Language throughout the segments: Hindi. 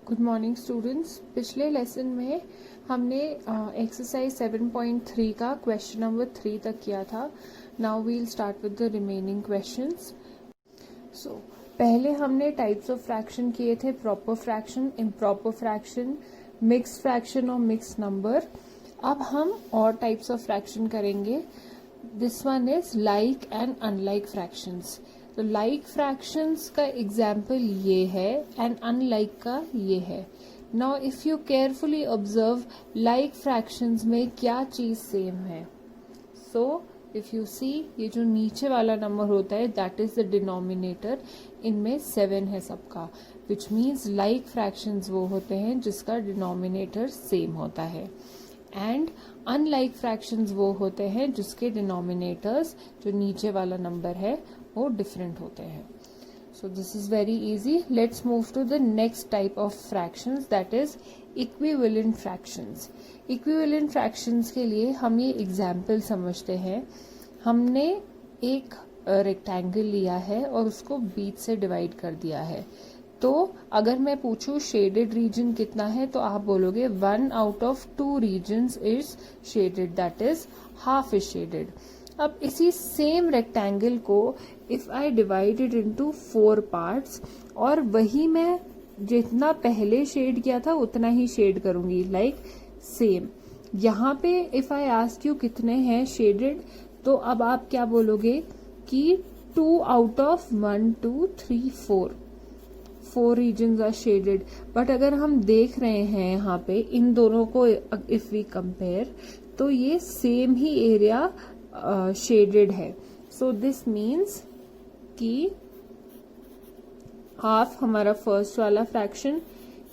Good morning students. पिछले लेसन में हमने एक्सरसाइज 7.3 का क्वेश्चन नंबर 3 तक किया था। Now we'll start with the remaining questions. So पहले हमने टाइप्स ऑफ फ्रैक्शन किए थे, proper fraction, improper fraction, mixed fraction और मिक्स्ड नंबर। अब हम और टाइप्स ऑफ फ्रैक्शन करेंगे। This one is like and unlike fractions. तो लाइक फ्रैक्शंस का एग्जाम्पल ये है एंड अनलाइक का ये है। Now if you carefully observe, like fractions में क्या चीज सेम है? सो इफ यू सी, ये जो नीचे वाला नंबर होता है दैट इज द डिनोमिनेटर। इनमें 7 है सबका, विच मीन्स लाइक फ्रैक्शंस वो होते हैं जिसका डिनोमिनेटर सेम होता है। एंड अनलाइक फ्रैक्शंस वो होते हैं जिसके डिनोमिनेटर्स, जो नीचे वाला नंबर है, वो डिफरेंट होते हैं। So this is very easy. Let's move to the next type of fractions, that is equivalent fractions. Equivalent fractions के लिए हम ये एग्जाम्पल समझते हैं। हमने एक रेक्टेंगल लिया है और उसको बीच से डिवाइड कर दिया है। तो अगर मैं पूछूं शेडेड रीजन कितना है, तो आप बोलोगे 1 out of 2 regions is shaded, that is half is shaded. अब इसी सेम रेक्टेंगल को if I divided into 4 parts, और वही मैं जितना पहले शेड किया था उतना ही शेड करूंगी, लाइक सेम। यहाँ पे इफ आई आस्क यू कितने हैं शेडेड, तो अब आप क्या बोलोगे कि 2 out of 1 2 3 4 regions are shaded. But अगर हम देख रहे हैं यहाँ पे इन दोनों को इफ वी कंपेयर, तो ये सेम ही एरिया शेडेड है। सो दिस मीन्स कि हाफ हमारा फर्स्ट वाला fraction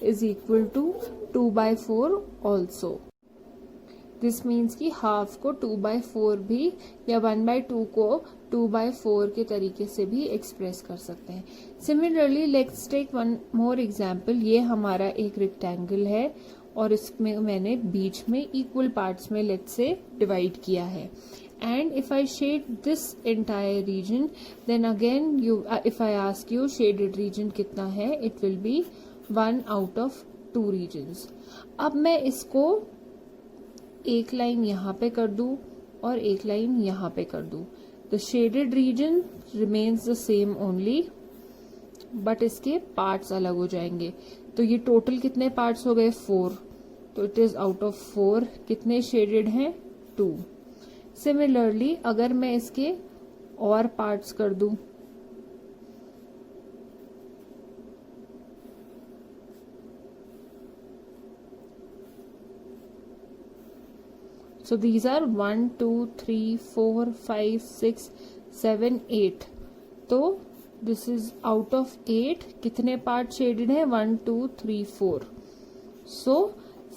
is equal to 2/4 also. This means कि हाफ को 2/4 भी, या 1/2 को 2/4 के तरीके से भी एक्सप्रेस कर सकते हैं। Similarly let's take one more example. ये हमारा एक रेक्टेंगल है और इसमें मैंने बीच में इक्वल पार्ट्स में लेट्स से डिवाइड किया है। And if I shade this entire region, then again if I ask you shaded region कितना है, it will be 1 out of 2 regions. अब मैं इसको एक लाइन यहाँ पे कर दूं और एक लाइन यहाँ पे कर दूं। The shaded region remains the same only, but इसके पार्ट्स अलग हो जाएंगे। तो ये टोटल कितने पार्ट्स हो गए? 4। तो it is out of 4 कितने शेडेड हैं? 2। सिमिलरली अगर मैं इसके और पार्ट्स कर दूं, सो दीज आर 1 2 3 4 5 6 7 8। तो दिस इज आउट ऑफ 8 कितने पार्ट शेडेड है? 1 2 3 4। सो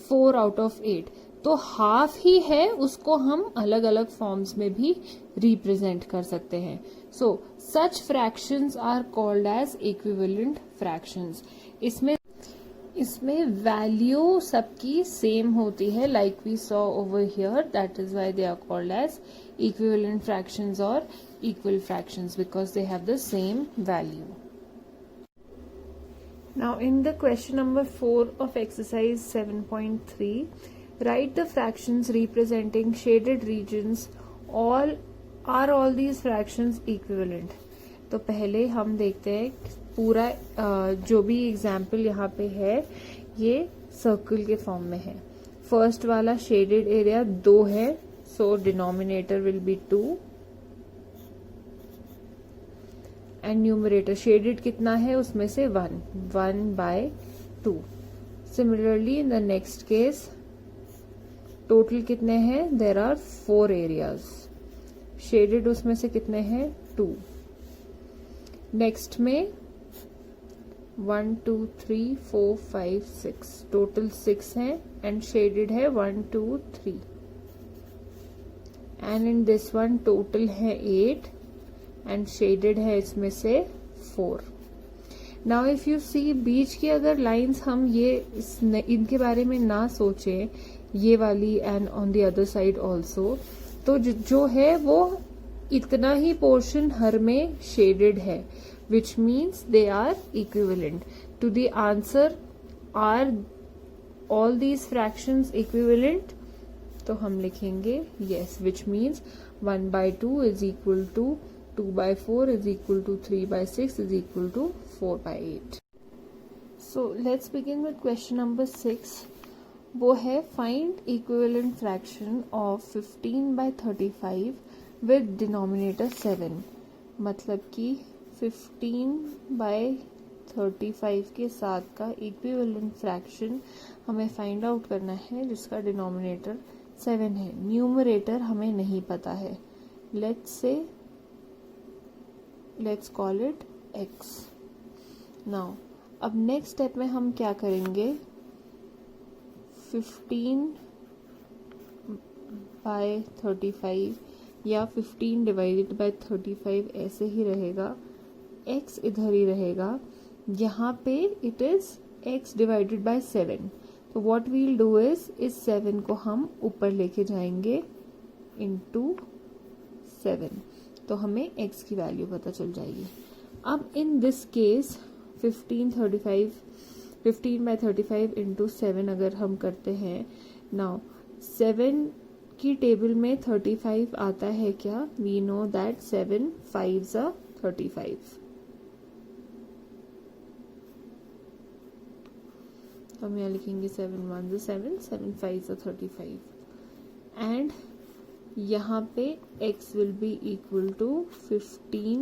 4 out of 8। तो हाफ ही है, उसको हम अलग अलग फॉर्म्स में भी रिप्रेजेंट कर सकते हैं। So such fractions are called as equivalent fractions. इसमें वैल्यू सबकी सेम होती है, like we saw over here, that is why they are called as equivalent fractions और equal fractions, because they have the same value. Now in the question number 4 of exercise 7.3, write the fractions representing shaded regions. Are all these fractions equivalent? तो पहले हम देखते हैं पूरा जो भी एग्जाम्पल यहाँ पे है ये सर्कल के फॉर्म में है। फर्स्ट वाला शेडेड एरिया 2 है, सो denominator will B 2 and numerator shaded कितना है उसमें से 1/2। Similarly in the next case total कितने हैं? देयर आर 4 एरियाज, शेडेड उसमें से कितने हैं? 2। नेक्स्ट में 1 2 3 4 5 6, टोटल 6 हैं एंड शेडेड है 1 2 3। And in this one total है 8 एंड शेडेड है इसमें से 4। नाउ इफ यू सी, बीच की अगर लाइंस हम इनके बारे में ना सोचें, ये वाली and on the other side also, तो जो है वो इतना ही पोर्शन हर में शेडेड है, which means they are equivalent to the answer are all these fractions equivalent? तो हम लिखेंगे yes, which means 1/2 is equal to 2/4 is equal to 3/6 is equal to 4/8. So let's begin with question number 6. वो है find equivalent fraction of 15/35 with denominator 7. मतलब कि 15/35 के साथ का equivalent fraction हमें find out करना है जिसका denominator 7 है. न्यूमरेटर हमें नहीं पता है. let's call it x. now अब नेक्स्ट स्टेप में हम क्या करेंगे, 15/35 या 15/35 ऐसे ही रहेगा, x इधर ही रहेगा, यहाँ पे it is x divided by 7. तो व्हाट वील डू इज इस 7 को हम ऊपर लेके जाएंगे इनटू 7, तो हमें x की वैल्यू पता चल जाएगी. अब इन दिस केस 15/35 इंटू 7 अगर हम करते हैं, नाउ 7 की टेबल में 35 आता है क्या? We know that 7 5s are 35. तो हम यहाँ लिखेंगे 7 1s are 7, 7 5s are 35. And यहाँ पे x will be equal to 15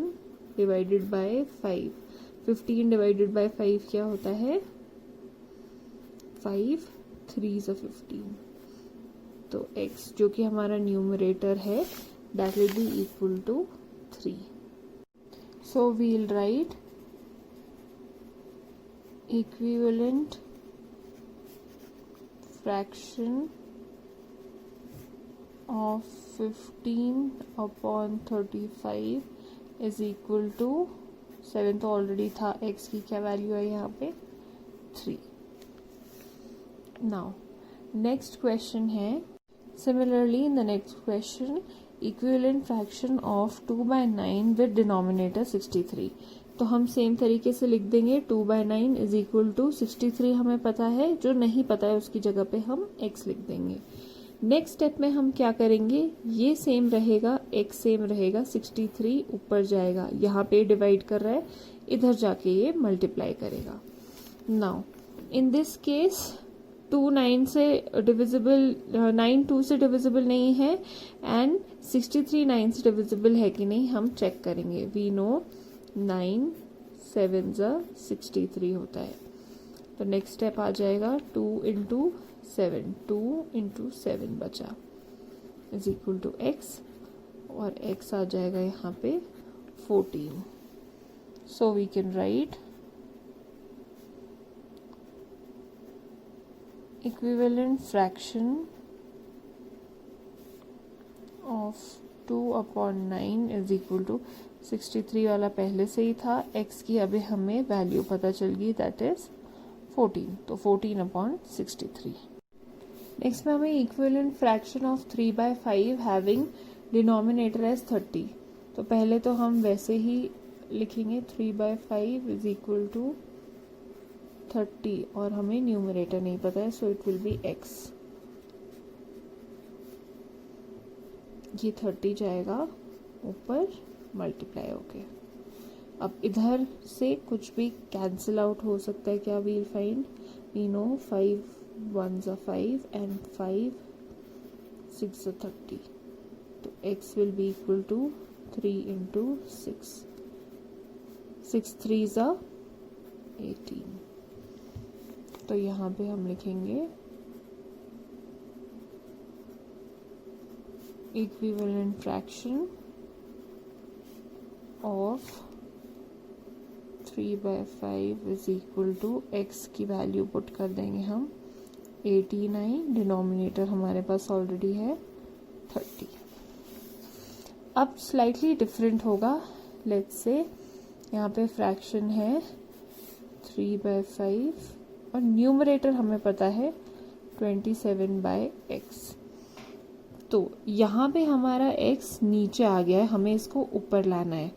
divided by 5. 15 divided by 5 क्या होता है? 5 3s are 15. तो x जो कि हमारा न्यूमरेटर है that will be equal to 3. So we'll write equivalent fraction of 15/35 is equal to 7 तो ऑलरेडी था, x की क्या वैल्यू है यहाँ पे? 3. नाउ नेक्स्ट क्वेश्चन है, similarly in the next question equivalent fraction of 2/9 with denominator 63. तो हम सेम तरीके से लिख देंगे 2/9 इज इक्वल टू 63 हमें पता है, जो नहीं पता है उसकी जगह पे हम x लिख देंगे. नेक्स्ट स्टेप में हम क्या करेंगे, ये सेम रहेगा, x सेम रहेगा, 63 ऊपर जाएगा, यहाँ पे डिवाइड कर रहा है, इधर जाके ये मल्टीप्लाई करेगा. नाउ इन दिस केस 2 9 से डिविजिबल, 9 2 से डिविजिबल नहीं है एंड 63 9 से डिविजिबल है कि नहीं हम चेक करेंगे. वी नो 9 7s are 63 होता है. तो नेक्स्ट स्टेप आ जाएगा 2 इंटू 7, 2 इंटू 7 बचा इज इक्वल टू x, और x आ जाएगा यहाँ पे 14. So we can write equivalent fraction of 2/9 is equal to 63 वाला पहले से ही था, x की अभी हमें वैल्यू पता चल गई दैट इज 14, तो 14/63. नेक्स्ट में हमें equivalent fraction of 3/5 having denominator as 30. तो पहले तो हम वैसे ही लिखेंगे 3/5 इज इक्वल टू 30 और हमें न्यूमरेटर नहीं पता है, so it will be x. ये 30 जाएगा ऊपर मल्टीप्लाई होके. अब इधर से कुछ भी कैंसिल आउट हो सकता है क्या? We'll find, we know 5 1s are 5 and 5 6 are 30. तो x will be equal to 3 into 6. 6 3s are 18. तो यहाँ पे हम लिखेंगे equivalent fraction of 3/5 is equal to x की वैल्यू पुट कर देंगे हम 89, डिनोमिनेटर हमारे पास ऑलरेडी है 30. अब स्लाइटली डिफरेंट होगा. लेट्स से यहाँ पे फ्रैक्शन है 3/5 और न्यूमरेटर हमें पता है 27/x. तो यहाँ पे हमारा x नीचे आ गया है, हमें इसको ऊपर लाना है.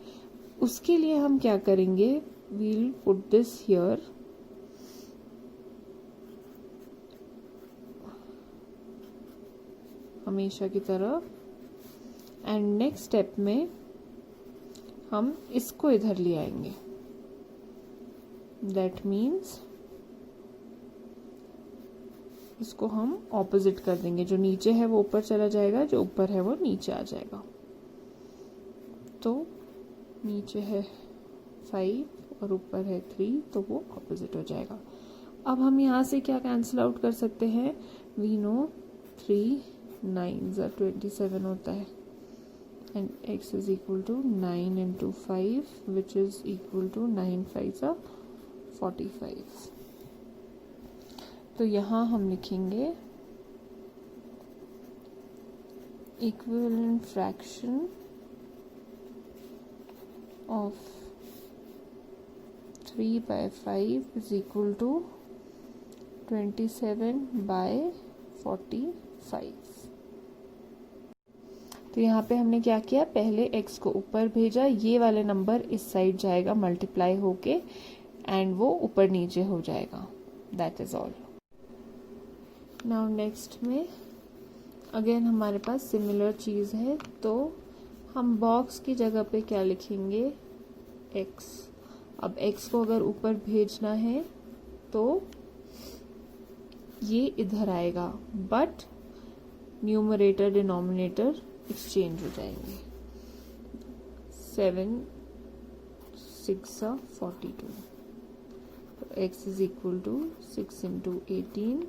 उसके लिए हम क्या करेंगे, वील पुट दिस हियर हमेशा की तरह। एंड नेक्स्ट स्टेप में हम इसको इधर ले आएंगे, दैट मीन्स इसको हम ऑपोजिट कर देंगे। जो नीचे है वो ऊपर चला जाएगा, जो ऊपर है वो नीचे आ जाएगा। तो नीचे है 5 और ऊपर है 3, तो वो ऑपोजिट हो जाएगा। अब हम यहाँ से क्या कैंसिल आउट कर सकते हैं? वी नो 3 9s are 27 होता है, and x is equal to 9 into 5 which is equal to 9 5s are 45। तो यहाँ हम लिखेंगे equivalent fraction of 3/5 is equal to 27/45। तो यहाँ पे हमने क्या किया, पहले x को ऊपर भेजा, ये वाले नंबर इस साइड जाएगा मल्टीप्लाई होके, एंड वो ऊपर नीचे हो जाएगा। That is all. Now next में अगेन हमारे पास सिमिलर चीज़ है, तो हम बॉक्स की जगह पे क्या लिखेंगे, x। अब x को अगर ऊपर भेजना है तो ये इधर आएगा, बट न्यूमरेटर डिनोमिनेटर एक्सचेंज हो जाएंगे। 7 6 42, तो x is equal to 6 into 18,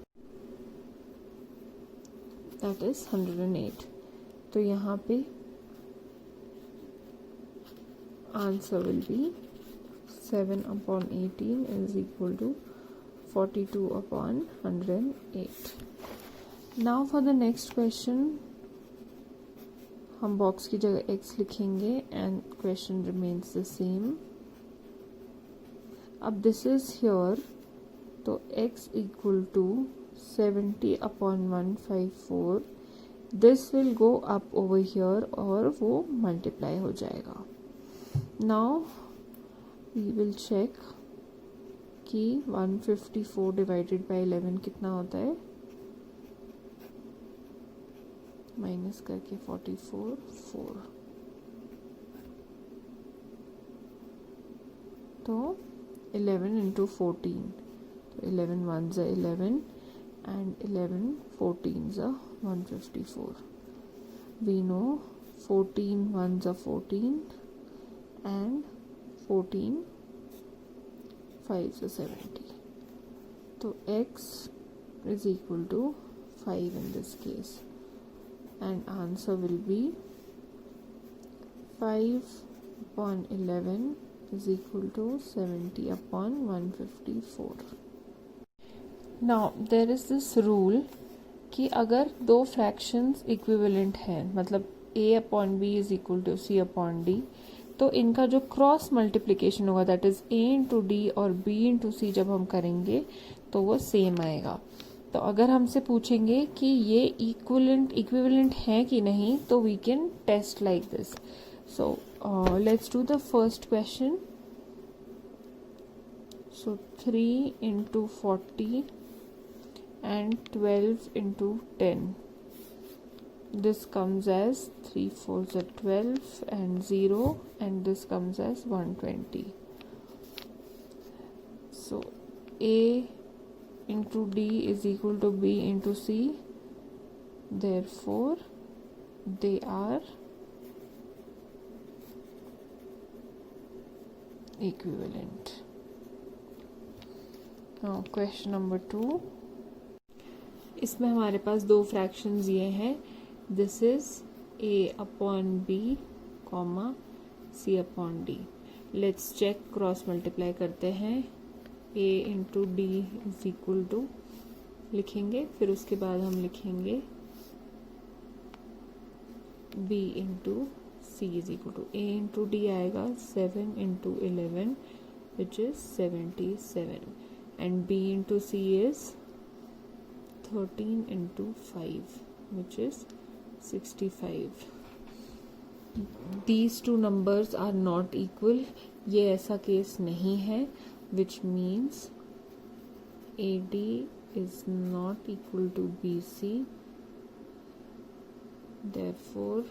that is 108। तो यहाँ पे answer will be 7/18 is equal to 42/108। Now for the next question, हम बॉक्स की जगह x लिखेंगे and question remains the same. अब दिस इज हियर, तो x equal to 70/154, this will go up over here और वो मल्टीप्लाई हो जाएगा। नाउ वी विल चेक कि 154 डिवाइडेड बाय 11 कितना होता है, माइनस करके 44 4, तो 11 into 14, तो 11 1s are 11 and 11 14s are 154। we know 14 1s are 14 and 14 5s are 70, तो x is equal to 5 in this case, and answer will be 5/11 is equal to 70/154। Now there is this rule कि अगर दो फ्रैक्शंस इक्विवेलेंट हैं, मतलब a/b is equal to c/d, तो इनका जो क्रॉस मल्टीप्लिकेशन होगा, that is a into d और b into c, जब हम करेंगे तो वो सेम आएगा। तो अगर हमसे पूछेंगे कि ये इक्विवेलेंट है कि नहीं, तो we can test like this. So let's do the first question. So 3 into 40 and 12 into 10, this comes as 3 4s are 12 and 0, and this comes as 120। so a into d is equal to b into c, therefore they are equivalent। now question number 2, इसमें हमारे पास दो फ्रैक्शंस ये हैं, this is a/b, c/d। Let's check, cross multiply करते हैं। a into d is equal to लिखेंगे, फिर उसके बाद हम लिखेंगे b into c is equal to a into d आएगा 7 into 11 which is 77, and b into c is 13 into 5 which is 65। These two numbers are not equal, ये ऐसा केस नहीं है, which means AD is not equal to BC therefore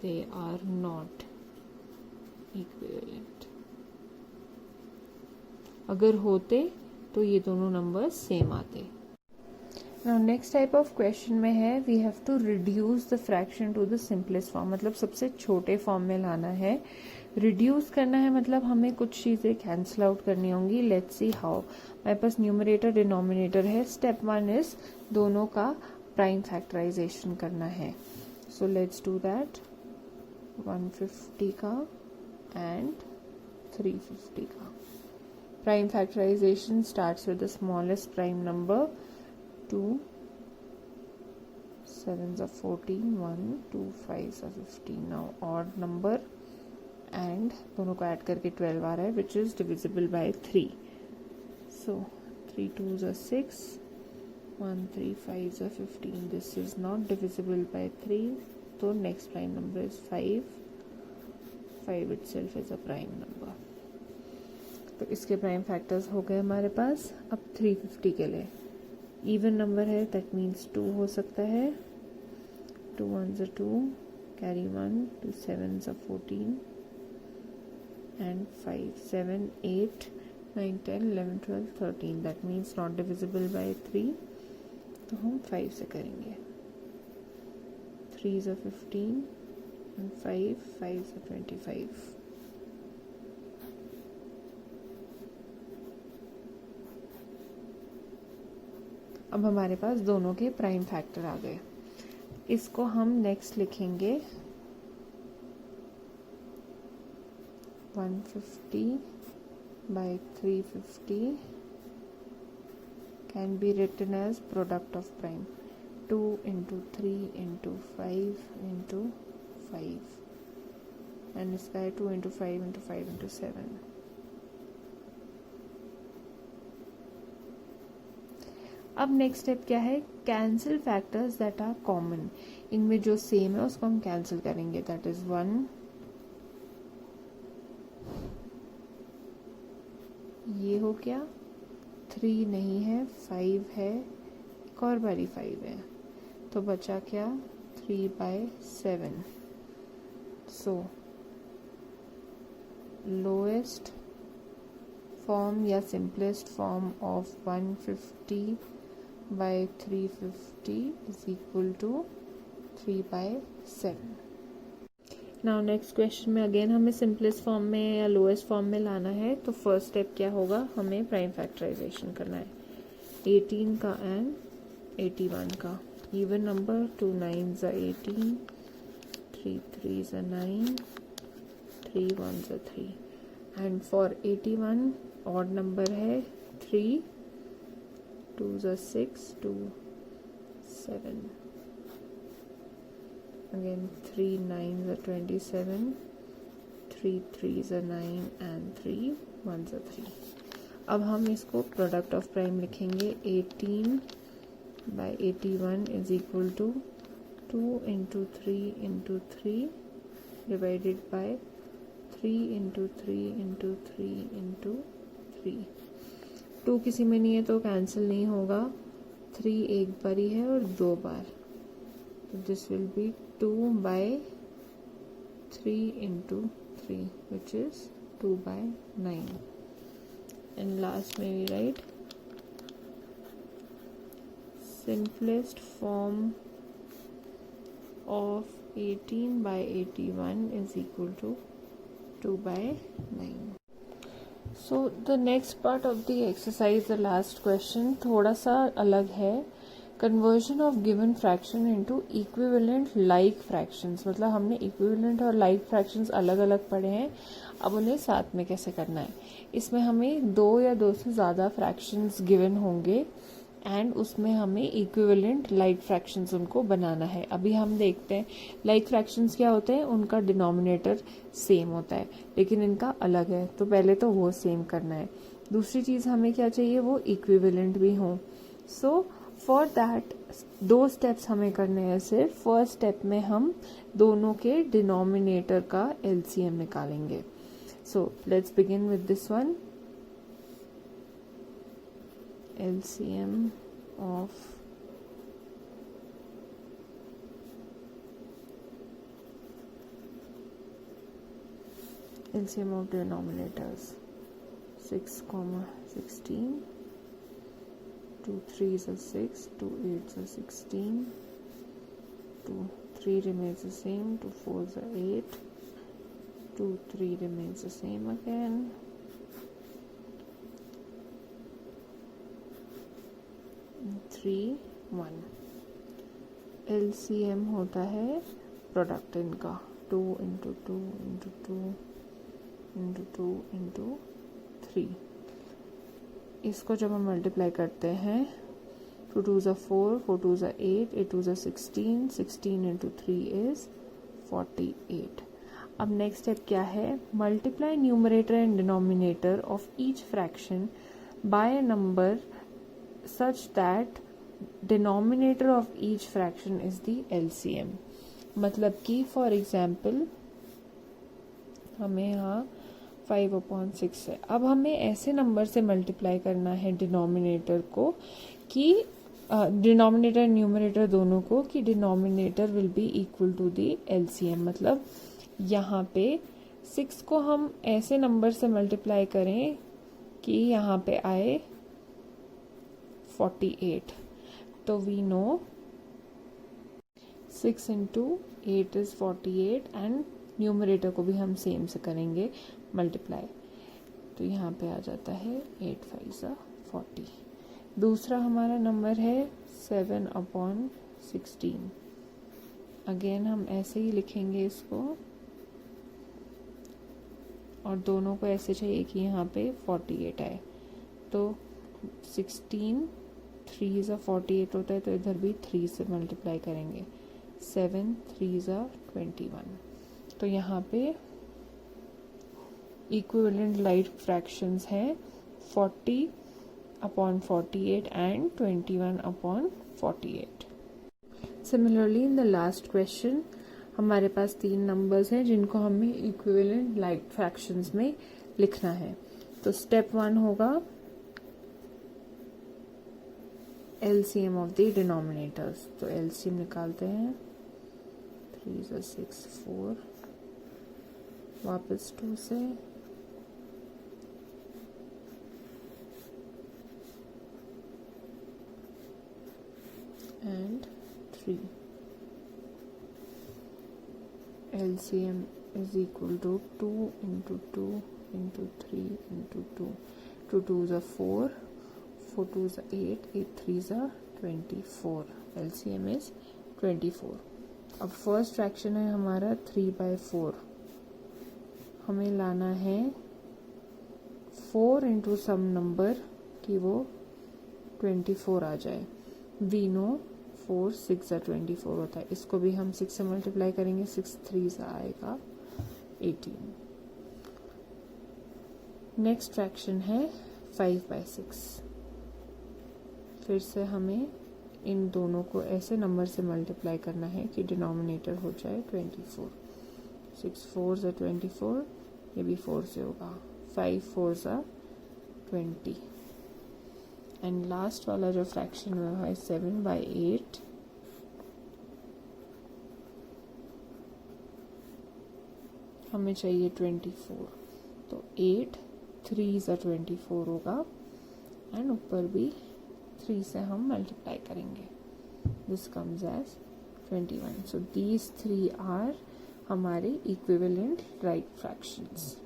they are not equivalent. अगर होते तो ये दोनों नंबर्स सेम आते. Now next type of question में है we have to reduce the fraction to the simplest form. मतलब सबसे छोटे फॉर्म में लाना है. रिड्यूस करना है मतलब हमें कुछ चीज़ें कैंसिल आउट करनी होंगी. Let's see how. मेरे पास न्यूमरेटर डिनोमिनेटर है. स्टेप 1 इज दोनों का प्राइम फैक्टराइजेशन करना है. सो लेट्स डू दैट. 150 का एंड 350 का. Prime factorization starts with the smallest prime number. 2 7s are 14, 1 2 5s are 15. Now odd number and दोनों को ऐड करके 12 आ रहा है which is divisible by 3. So 3 2s are 6, 1 3 5s are 15. This is not divisible by 3. So next prime number is 5. 5 itself is a prime number. तो इसके प्राइम फैक्टर्स हो गए हमारे पास. अब 350 के लिए इवन नंबर है दैट मीन्स 2 हो सकता है. 2 1s are 2, carry 1, 2 7s are 14 and 5 7 8 9 10 11 12 13. That means not divisible by 3. तो हम 5 से करेंगे. 3s are 15 and 5s are 25. अब हमारे पास दोनों के प्राइम फैक्टर आ गए. इसको हम नेक्स्ट लिखेंगे 150 by 350 can be written as product of prime. 2 into 3 into 5 into 5 and इसका है 2 into 5 into 5 into 7. अब नेक्स्ट स्टेप क्या है. Cancel factors that are common. इनमें जो सेम है उसको हम कैंसिल करेंगे. That is 1. ये हो गया. 3 नहीं है, 5 है, एक और बारी 5 है, तो बचा क्या 3/7. सो लोएस्ट फॉर्म या simplest form of 150 by 350 is equal to 3/7. Now next question में अगेन हमें सिंपलेस्ट फॉर्म में या लोएस्ट फॉर्म में लाना है. तो फर्स्ट स्टेप क्या होगा, हमें प्राइम फैक्टराइजेशन करना है. 18 का एंड 81 का. Even number 2 9s are 18, 3 3s are 9, 3 1s are 3. And for 81 odd number है 3, 2s are 6, 2 7. Again 3 9s are 27, 3 3s are 9 and 3 1s are 3. अब हम इसको प्रोडक्ट ऑफ प्राइम लिखेंगे. 18 by 81 is equal to 2 into 3 into 3 divided by 3 into 3 into 3 into 3. 2 किसी में नहीं है तो कैंसिल नहीं होगा. 3 एक बार ही है और 2 बार, तो this will be 2 by 3 into 3 which is 2/9. and last में we write simplest form of 18 by 81 is equal to 2/9. So the next part of the exercise, the last question, थोड़ा सा अलग है. Conversion of given fraction into equivalent like fractions. मतलब हमने इक्विवेलेंट और लाइक फ्रैक्शंस अलग अलग पढ़े हैं, अब उन्हें साथ में कैसे करना है. इसमें हमें 2 या 2 से ज़्यादा फ्रैक्शंस गिवन होंगे एंड उसमें हमें इक्विवेलेंट लाइक फ्रैक्शंस उनको बनाना है. अभी हम देखते हैं लाइक फ्रैक्शंस क्या होते हैं. उनका डिनोमिनेटर सेम होता है लेकिन इनका अलग है, तो पहले तो वो सेम करना है. दूसरी चीज़ हमें क्या चाहिए, वो इक्विवेलेंट भी हो. सो फॉर दैट 2 स्टेप्स हमें करने हैं सिर्फ. फर्स्ट स्टेप में हम दोनों के डिनोमिनेटर का एलसीएम निकालेंगे. So let's begin with this one. LCM of LCM of denominators 6, 16, 2 3s are 6, 2 8s are 16, 2 3 remains the same, 2 4s are 8, 2 3 remains the same again, 3 1. LCM होता है प्रोडक्ट इनका 2 into 2 into 2 into 2 into 3. इसको जब हम मल्टीप्लाई करते हैं 2 2s are 4, 4 2s are 8, 8 2s are 16, 16 into 3 is 48. अब नेक्स्ट स्टेप क्या है? Multiply numerator and denominator of each fraction by a number such that denominator of each fraction is the LCM. मतलब कि फॉर एग्जाम्पल हमें यहाँ 5/6 है. अब हमें ऐसे नंबर से मल्टीप्लाई करना है डिनोमिनेटर को कि डिनोमिनेटर एंड न्यूमरेटर दोनों को, कि denominator will be equal to the LCM. मतलब यहाँ पे 6 को हम ऐसे नंबर से मल्टीप्लाई करें कि यहाँ पे आए 48. तो we know 6 into 8 is 48 and numerator को भी हम सेम से करेंगे मल्टीप्लाई. तो यहाँ पे आ जाता है 8 5 40. दूसरा हमारा नंबर है 7/16. अगेन हम ऐसे ही लिखेंगे इसको और दोनों को ऐसे चाहिए कि यहाँ पे 48 आए. तो 16 3s are 48 होता है, तो इधर भी 3 से मल्टीप्लाई करेंगे. 7 3s are 21. तो यहाँ पे इक्विवेलेंट लाइट फ्रैक्शंस हैं 40/48 and 21/48. Similarly in the last question हमारे पास 3 नंबर्स हैं जिनको हमें इक्विवेलेंट लाइट फ्रैक्शंस में लिखना है. तो स्टेप 1 होगा LCM ऑफ द डिनोमिनेटर्स. तो LCM निकालते हैं. 3 6 4, वापस 2 से and 3. LCM is equal to 2 into 2 into 3 into 2. 2 2s are 4, 4 2s are 8, 8 3s are 24. LCM is 24. अब फर्स्ट फ्रैक्शन है हमारा 3/4. हमें लाना है 4 into सम नंबर कि वो 24 आ जाए. वी नो 4 6 24 होता है. इसको भी हम 6 से मल्टीप्लाई करेंगे. 6 3s आएगा 18. नेक्स्ट फ्रैक्शन है 5/6. फिर से हमें इन दोनों को ऐसे नंबर से मल्टीप्लाई करना है कि डिनोमिनेटर हो जाए 24. 6 4s are 24, ये भी 4 से होगा. 5 4s are 20. एंड लास्ट वाला जो फ्रैक्शन हुआ है 7/8. हमें चाहिए 24. तो 8 3s are 24 होगा एंड ऊपर भी 3 से हम मल्टीप्लाई करेंगे. This comes as 21. So these 3 are हमारे इक्विवेलेंट राइट फ्रैक्शंस.